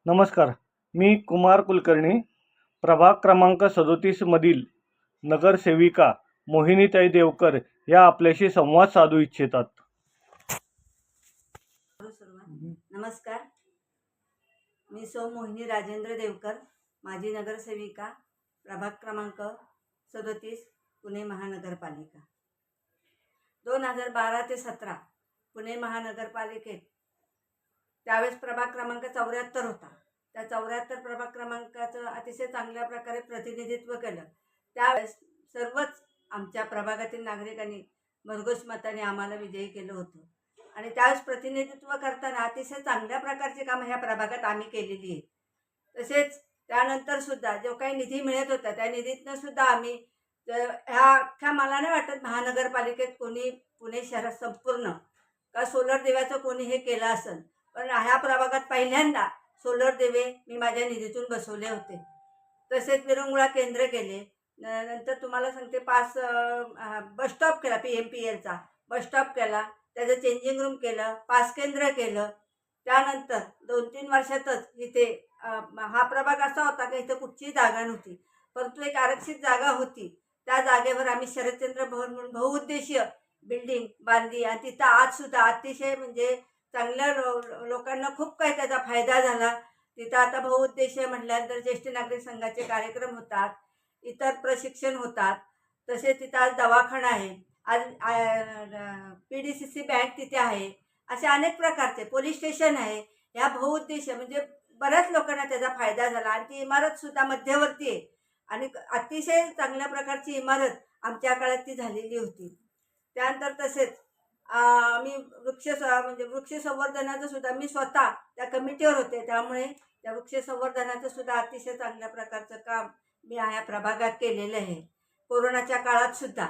नमस्कार. मी कुमार कुलकर्णी, प्रभाग क्रमांक 37 मधील नगरसेविका मोहिनीताई देवकर या आपल्याशी संवाद साधू इच्छितात. नमस्कार. मी सौ मोहिनी राजेंद्र देवकर, माजी नगरसेविका, प्रभाग क्रमांक 37, पुणे महानगरपालिका. 2012 ते 17 पुणे महानगरपालिकेत त्यावेळेस प्रभाग क्रमांक 74 होता. त्या 74 प्रभाग क्रमांकाचं अतिशय चांगल्या प्रकारे प्रतिनिधित्व केलं. त्यावेळेस सर्वच आमच्या प्रभागातील नागरिकांनी भरघोस मताने आम्हाला विजयी केलं होतं. आणि त्यावेळेस प्रतिनिधित्व करताना अतिशय चांगल्या प्रकारची कामं ह्या प्रभागात आम्ही केलेली आहेत. तसेच त्यानंतर सुद्धा जो काही निधी मिळत होता त्या निधीतनं सुद्धा आम्ही ह्या अख्ख्या मला नाही वाटत महानगरपालिकेत कोणी पुणे शहरात संपूर्ण का सोलर दिव्याचं कोणी हे केलं असेल, पण ह्या प्रभागात पहिल्यांदा सोलर दिवे मी माझ्या निधीतून बसवले होते. तसेच विरंगुळा केंद्र केले. नंतर तुम्हाला सांगते 5 बसस्टॉप केला, PMPLचा बसस्टॉप केला, त्याचं चेंजिंग रूम केलं, 5 केंद्र केलं. त्यानंतर 2-3 वर्षातच इथे हा प्रभाग असा होता की इथे कुठचीही जागा नव्हती, परंतु एक आरक्षित जागा होती. त्या जागेवर आम्ही शरदचंद्र भवन म्हणून बहुउद्देशीय बिल्डिंग बांधली आणि तिथं आजसुद्धा अतिशय म्हणजे चांगल्या लोकांना खूप काही त्याचा फायदा झाला. तिथं आता बहुउद्देशीय म्हटल्यानंतर ज्येष्ठ नागरिक संघाचे कार्यक्रम होतात, इतर प्रशिक्षण होतात. तसेच तिथं आज दवाखाना आहे, आज PDCC बँक तिथे आहे, असे अनेक प्रकारचे पोलीस स्टेशन आहे. ह्या बहुउद्देशीय म्हणजे बऱ्याच लोकांना त्याचा फायदा झाला. आणि ती इमारतसुद्धा मध्यवर्ती आहे आणि अतिशय चांगल्या प्रकारची इमारत आमच्या काळात ती झालेली होती. त्यानंतर तसेच मी वृक्ष संवर्धनाचं सुद्धा मी स्वतः त्या कमिटीवर होते, त्यामुळे त्या वृक्ष संवर्धनाचं सुद्धा अतिशय चांगल्या प्रकारचं काम मी ह्या प्रभागात केलेलं आहे. कोरोनाच्या काळात सुद्धा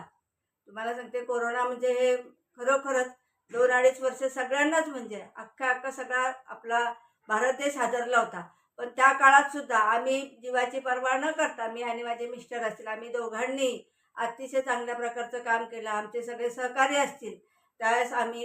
तुम्हाला सांगते, कोरोना म्हणजे हे खरोखरच 2-2.5 वर्ष सगळ्यांनाच म्हणजे अख्खा सगळा आपला भारत देश हादरला होता. पण त्या काळात सुद्धा आम्ही जीवाची पर्वा न करता, मी आणि माझे मिस्टर असतील, आम्ही दोघांनी अतिशय चांगल्या प्रकारचं काम केलं. आमचे सगळे सहकारी असतील, त्यावेळेस आम्ही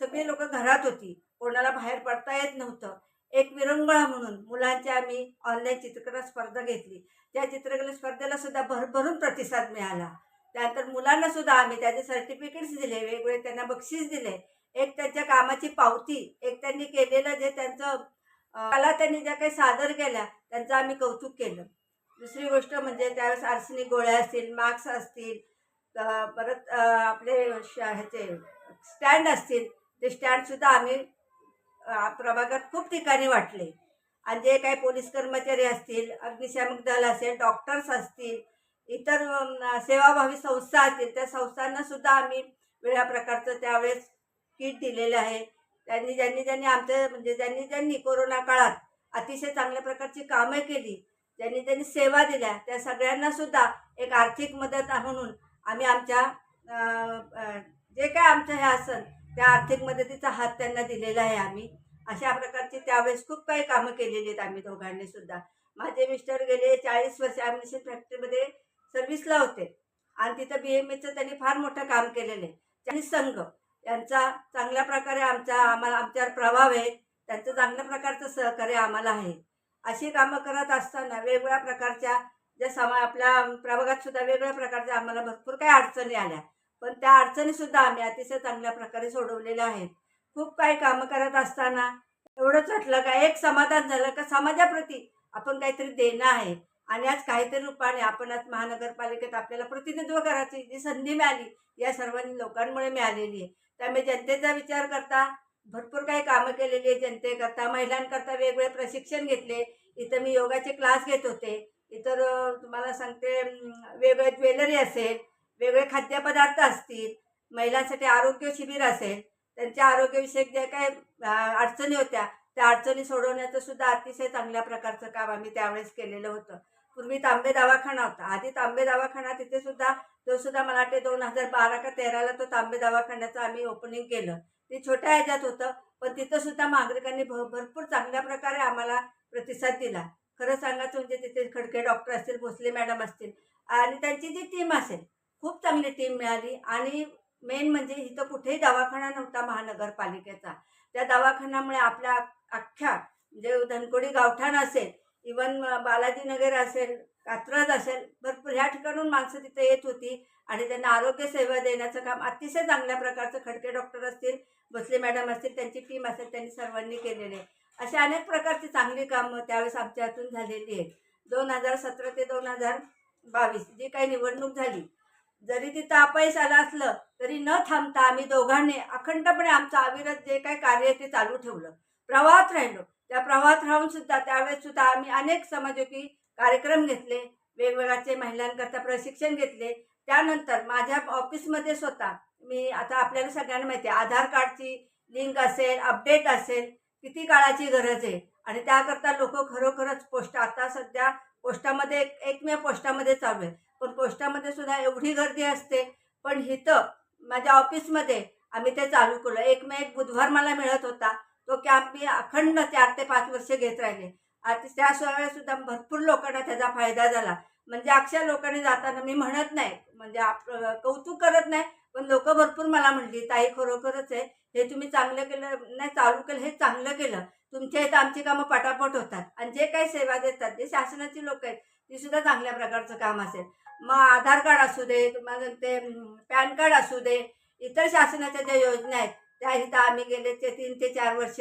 सगळी लोक घरात होती, कोणाला बाहेर पडता येत नव्हतं. एक विरंगुळा म्हणून मुलांची आम्ही ऑनलाईन चित्रकला स्पर्धा घेतली. त्या चित्रकला स्पर्धेला सुद्धा भरभरून प्रतिसाद मिळाला. त्यानंतर मुलांना सुद्धा आम्ही त्याचे सर्टिफिकेट्स दिले, वेगवेगळे त्यांना बक्षीस दिले. एक त्यांच्या कामाची पावती, एक त्यांनी केलेलं जे त्यांचं कला त्यांनी ज्या काही सादर केल्या त्यांचं आम्ही कौतुक केलं. दुसरी गोष्ट म्हणजे त्यावेळेस आर्सेनिक गोळ्या असतील, मास्क असतील, परत आपले ह्याचे स्टँड असतील, ते स्टँडसुद्धा आम्ही प्रभागात खूप ठिकाणी वाटले. आणि जे काही पोलीस कर्मचारी असतील, अग्निशामक दल असेल, डॉक्टर्स असतील, इतर सेवाभावी संस्था असतील, त्या संस्थांना सुद्धा आम्ही वेगळ्या प्रकारचं त्यावेळेस किट दिलेलं आहे. ज्यांनी आमचं म्हणजे ज्यांनी कोरोना काळात अतिशय चांगल्या प्रकारची कामं केली, ज्यांनी सेवा दिल्या, त्या सगळ्यांना सुद्धा एक आर्थिक मदत म्हणून आम्ही आमच्या जे काय आमचं हे असेल त्या आर्थिक मदतीचा हात त्यांना दिलेला आहे. आम्ही अशा प्रकारची त्यावेळेस खूप काही कामं केलेली आहेत आम्ही दोघांनी सुद्धा. माझे मिस्टर गेले 40 वर्ष ॲम्युनिशन फॅक्टरीमध्ये सर्व्हिसला होते आणि तिथं BMSचं त्यांनी फार मोठं काम केलेलं आहे. आणि संघ यांचा चांगल्या प्रकारे आमच्यावर प्रभाव आहे, त्यांचं चांगल्या प्रकारचं सहकार्य आम्हाला आहे. अशी कामं करत असताना वेगवेगळ्या प्रकारच्या आपल्या प्रभागात सुद्धा वेगवेगळ्या प्रकारच्या आम्हाला भरपूर काही अडचणी आल्या, पण त्या अडचणीसुद्धा आम्ही अतिशय चांगल्या प्रकारे सोडवलेल्या आहेत. खूप काही कामं करत असताना एवढंच वाटलं का एक समाधान झालं का समाजाप्रती आपण काहीतरी देणं आहे. आणि आज काहीतरी रूपाने आपण आज महानगरपालिकेत आपल्याला प्रतिनिधित्व करायची जी संधी मिळाली या सर्वांनी लोकांमुळे मिळालेली आहे. त्यामुळे जनतेचा विचार करता भरपूर काही कामं केलेली आहे. जनतेकरता, महिलांकरता वेगवेगळे प्रशिक्षण घेतले. इथं मी योगाचे क्लास घेत होते. इतर तुम्हाला सांगते वेगळे ज्वेलरी असेल, वेगळे खाद्यपदार्थ असतील, महिलांसाठी आरोग्य शिबिर असेल, त्यांच्या आरोग्यविषयक जे काही अडचणी होत्या त्या अडचणी सोडवण्याचं सुद्धा अतिशय चांगल्या प्रकारचं काम आम्ही त्यावेळेस केलेलं होतं. पूर्वी तांबे दवाखाना होता, आधी तांबे दवाखाना तिथे सुद्धा तो सुद्धा मला वाटते 2012 का 13ला तो तांबे दवाखान्याचं आम्ही ओपनिंग केलं. ते छोट्या ह्याच्यात होतं, पण तिथं सुद्धा नागरिकांनी भरपूर चांगल्या प्रकारे आम्हाला प्रतिसाद दिला. खरं सांगायचं म्हणजे तिथे खडके डॉक्टर असतील, भोसले मॅडम असतील आणि त्यांची जी टीम असेल, खूप चांगली टीम मिळाली. आणि मेन म्हणजे इथं कुठेही दवाखाना नव्हता महानगरपालिकेचा. त्या दवाखान्यामुळे आपल्या अख्ख्या म्हणजे धनकोडी गावठाण असेल, इवन बालाजीनगर असेल, कात्रज असेल, भरपूर ह्या ठिकाणून माणसं तिथे येत होती आणि त्यांना आरोग्य सेवा देण्याचं काम अतिशय चांगल्या प्रकारचं खडके डॉक्टर असतील, भोसले मॅडम असतील, त्यांची टीम असेल, त्यांनी सर्वांनी केलेले आहे. अशी अनेक प्रकारची चांगली कामं त्यावेळेस आमच्या हातून झालेली आहेत. 2017 ते 2022 जी काही निवडणूक झाली, जरी तिथं अपयश आलं असलं तरी न थांबता आम्ही दोघांनी अखंडपणे आमचं अविरत जे काही कार्य आहे ते चालू ठेवलं. प्रवाहात राहिलो. त्या प्रवाहात राहून सुद्धा त्यावेळेस सुद्धा आम्ही अनेक समाजोपयोगी कार्यक्रम घेतले, वेगवेगळ्याचे महिलांकरता प्रशिक्षण घेतले. त्यानंतर माझ्या ऑफिसमध्ये स्वतः मी आता आपल्याला सगळ्यांना माहिती आहे, आधार कार्डची लिंक असेल, अपडेट असेल, किती काळाची गरज आहे आणि त्याकरता लोक खरोखरच आता सध्या पोस्टामध्ये एकमेव पोस्टामध्ये चालू आहे. पण पोस्टामध्ये सुद्धा एवढी गर्दी असते. पण इथं माझ्या ऑफिसमध्ये आम्ही ते चालू केलं. एक बुधवार मला मिळत होता. तो कॅम्प मी अखंड 4 ते 5 वर्ष घेत राहिले. आणि त्याशिवाय सुद्धा भरपूर लोकांना त्याचा फायदा झाला. म्हणजे अक्षर लोकांनी जाताना मी म्हणत नाही, म्हणजे कौतुक करत नाही, पण लोक भरपूर मला म्हणली, ताई खरोखरच आहे, हे तुम्ही चांगलं केलं नाही, चालू केलं हे चांगलं केलं. तुमच्या इथं आमची कामं पटापट होतात आणि जे काही सेवा देतात जे शासनाची लोक आहेत ती सुद्धा चांगल्या प्रकारचं काम असेल. मग आधार कार्ड असू दे, तुम्हाला ते पॅन कार्ड असू दे, इतर शासनाच्या ज्या योजना आहेत त्या इथं आम्ही गेले ते 3 ते 4 वर्ष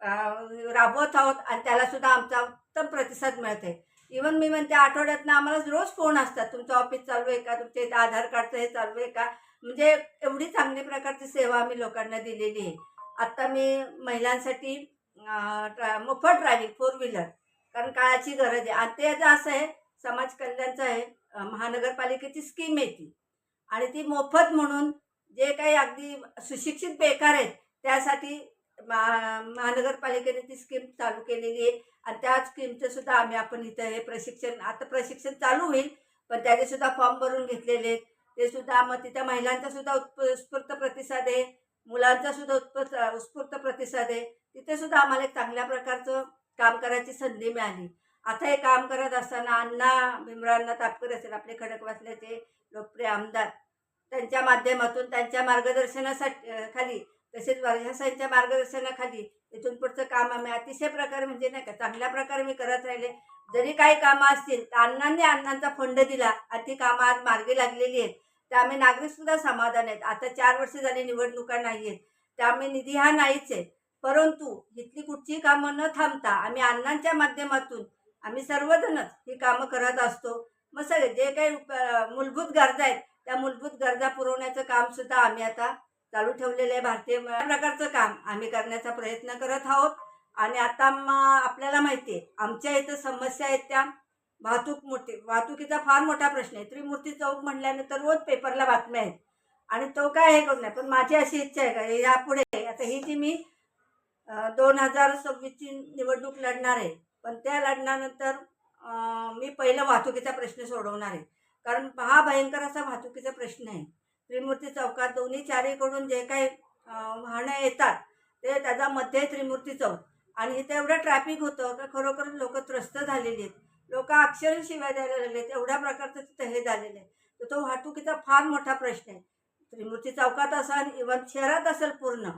राबवत आहोत आणि त्याला सुद्धा आमचा उत्तम प्रतिसाद मिळते. इवन मी म्हणते आठवड्यातनं आम्हाला रोज फोन असतात, तुमचं ऑफिस चालू आहे का, तुमच्या इथं आधार कार्डचं हे चालू आहे का. म्हणजे एवढी चांगली प्रकारची सेवा आम्ही लोकांना दिलेली आहे. आत्ता मी महिलांसाठी मोफत ड्रायव्हिंग 4 व्हीलर, कारण काळाची गरज आहे आणि ते असं आहे, समाज कल्याणचं आहे, महानगरपालिकेची स्कीम आहे ती आणि ती मोफत म्हणून जे काही अगदी सुशिक्षित बेकार आहेत त्यासाठी महानगरपालिकेने ती स्कीम चालू केलेली आहे आणि त्या स्कीमचं सुद्धा आपण इथं हे प्रशिक्षण चालू होईल, पण त्याचे सुद्धा फॉर्म भरून घेतलेले आहेत. ते सुद्धा मग तिथं महिलांचा सुद्धा उत्स्फूर्त प्रतिसाद आहे, मुलांचा सुद्धा उत्स्फूर्त प्रतिसाद आहे. तिथे सुद्धा आम्हाला एक चांगल्या प्रकारचं काम करायची संधी मिळाली. आता हे काम करत असताना भीमरावांना तापकर असेल, आपले खडकवासल्याचे लोकप्रिय आमदार, त्यांच्या माध्यमातून त्यांच्या मार्गदर्शनासाठी खाली, तसेच वर्षासाईंच्या मार्गदर्शनाखाली इथून पुढचं काम आम्ही अतिशय प्रकारे म्हणजे नाही का चांगल्या प्रकारे मी करत राहिले. जरी काही कामं असतील तर अण्णांचा फंड दिला आणि ती कामं आज मार्गी लागलेली आहेत. त्यामुळे नागरिकसुद्धा समाधान आहेत. आता 4 वर्ष झाली निवडणुका नाही आहेत, त्यामुळे निधी हा नाहीच आहे. परंतु इथली कुठची कामं न थांबता आम्ही अण्णांच्या माध्यमातून आम्ही सर्वजणच ही कामं करत असतो. मग सगळे जे काही मूलभूत गरजा आहेत त्या मूलभूत गरजा पुरवण्याचं कामसुद्धा आम्ही आता चालू ठेवलेलं आहे. भारतीय प्रकारचं काम आम्ही करण्याचा प्रयत्न करत आहोत. आणि आता आपल्याला माहिती आहे आमच्या इथं समस्या आहेत त्या वाहतुकीचा फार मोठा प्रश्न आहे. त्रिमूर्ती चौक म्हटल्यानंतर रोज पेपरला बातम्या आहेत आणि तो काय हे करू नये. पण माझी अशी इच्छा आहे का यापुढे आता ही जी मी 2026ची निवडणूक लढणार आहे, पण त्या लढण्यानंतर मी पहिलं वाहतुकीचा प्रश्न सोडवणार आहे. कारण हा भयंकर असा वाहतुकीचा प्रश्न आहे. त्रिमूर्ती चौकात दोन्ही चारीकडून जे काही वाहनं येतात ते त्याचा मध्ये त्रिमूर्ती चौक आणि इथे एवढं ट्रॅफिक होतं का खरोखर लोक त्रस्त झालेली आहेत. लोक अक्षरशः शिवाय द्यायला लागले आहेत, एवढ्या प्रकारचं तिथं हे झालेलं आहे. तर तो वाहतुकीचा फार मोठा प्रश्न आहे. त्रिमूर्ती चौकात असेल, इव्हन शहरात असेल पूर्ण,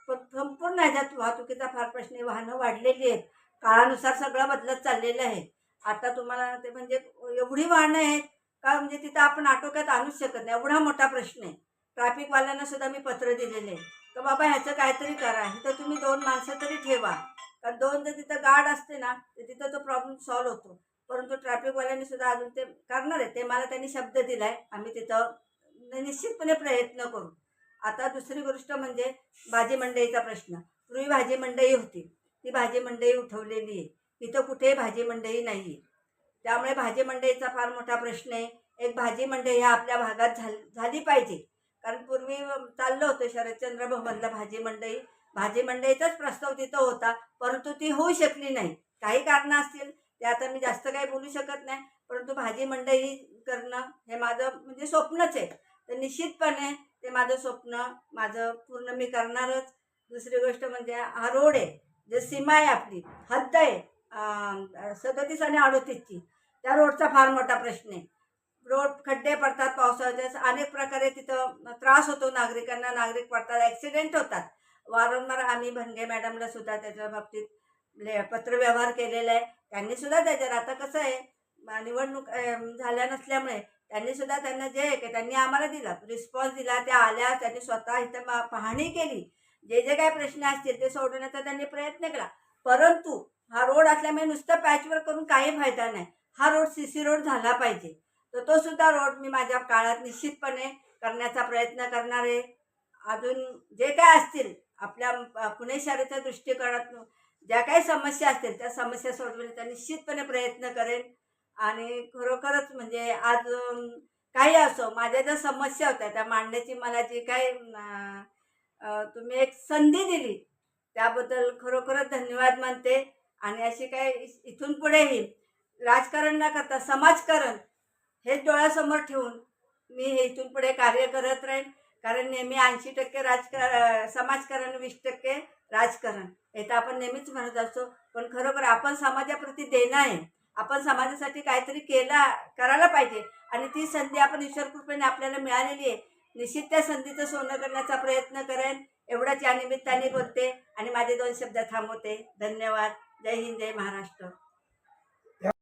पण संपूर्ण ह्याच्यात वाहतुकीचा फार प्रश्न आहे. वाहनं वाढलेली आहेत, काळानुसार सगळं बदलत चाललेलं आहे. आता तुम्हाला ते म्हणजे एवढी वाहनं आहेत का म्हणजे तिथं आपण आटोक्यात आणूच शकत नाही, एवढा मोठा प्रश्न आहे. ट्रॅफिकवाल्यांना सुद्धा मी पत्र दिलेले आहे का बाबा ह्याचं काहीतरी करा, इथं तुम्ही 2 माणसं तरी ठेवा. कारण 2 जर तिथं गार्ड असते ना तर तिथं तो प्रॉब्लेम सॉल्व्ह होतो. परंतु ट्रॅफिकवाल्यांनी सुद्धा अजून ते करणार आहे, ते मला त्यांनी शब्द दिला आहे, आम्ही तिथं निश्चितपणे प्रयत्न करू. आता दुसरी गोष्ट म्हणजे भाजी मंडईचा प्रश्न. पूर्वी भाजी मंडई होती, ती भाजी मंडई उठवलेली आहे. इथं कुठेही भाजी मंडई नाही आहे. त्यामुळे भाजी मंडईचा फार मोठा प्रश्न आहे. एक भाजी मंडई ह्या आपल्या भागात झाली पाहिजे. कारण पूर्वी चाललं होतं शरदचंद्र भवनला भाजी मंडईचाच प्रस्ताव तिथं होता, परंतु ती होऊ शकली नाही. काही कारणं असतील, ते आता मी जास्त काही बोलू शकत नाही. परंतु भाजी मंडई करणं हे माझं म्हणजे स्वप्नच आहे. तर निश्चितपणे ते माझं पूर्ण मी करणारच. दुसरी गोष्ट म्हणजे हा रोड आहे, जे सीमा आहे आपली हद्द आहे 37 आणि 38ची, त्या रोडचा फार मोठा प्रश्न आहे. रोड खड्डे पडतात पावसाळ्यात, अनेक प्रकारे तिथं त्रास होतो नागरिकांना, नागरिक पडतात, ॲक्सिडेंट होतात वारंवार. आम्ही भंगे मॅडमला सुद्धा त्याच्या बाबतीत पत्रव्यवहार केलेला आहे. त्यांनी सुद्धा त्याच्यात आता कसं आहे निवडणूक झाल्या नसल्यामुळे त्यांनी सुद्धा त्यांना जे आहे की त्यांनी आम्हाला दिला रिस्पॉन्स दिला. त्या आल्या, त्यांनी स्वतः इथं पाहणी केली. जे जे काही प्रश्न असतील ते सोडवण्याचा त्यांनी प्रयत्न केला. परंतु हा रोड असल्यामुळे नुसतं पॅचवर्क करून काही फायदा नाही. हा रोड CC रोड झाला पाहिजे. तर तो सुद्धा रोड मी माझ्या काळात निश्चितपणे करण्याचा प्रयत्न करणार आहे. अजून जे काय असतील आपल्या पुणे शहराच्या दृष्टिकोनातून ज्या काही समस्या असतील त्या समस्या सोडवण्याचा निश्चितपणे प्रयत्न करेन. आणि खरोखरच म्हणजे आज काही असो माझ्या ज्या समस्या होत्या त्या मांडण्याची मला जी काही तुम्ही एक संधी दिली त्याबद्दल खरोखरच धन्यवाद मानते. आणि अशी काय इथून पुढेही राजकारण न करता समाजकारण हेच डोळ्यासमोर ठेवून मी हे इथून पुढे कार्य करत राहीन. कारण नेहमी 80% समाजकारण, 20% राजकारण हे तर आपण नेहमीच म्हणत असतो. पण खरोखर आपण समाजाप्रती देणं आहे. आपण समाजासाठी काहीतरी करायला पाहिजे. आणि ती संधी आपण ईश्वर कृपेने आपल्याला मिळालेली आहे. निश्चित त्या संधीचं सोनं करण्याचा प्रयत्न करेन. एवढंच या निमित्ताने बोलते आणि माझे 2 शब्द थांबवते. धन्यवाद. जय हिंद, जय महाराष्ट्र.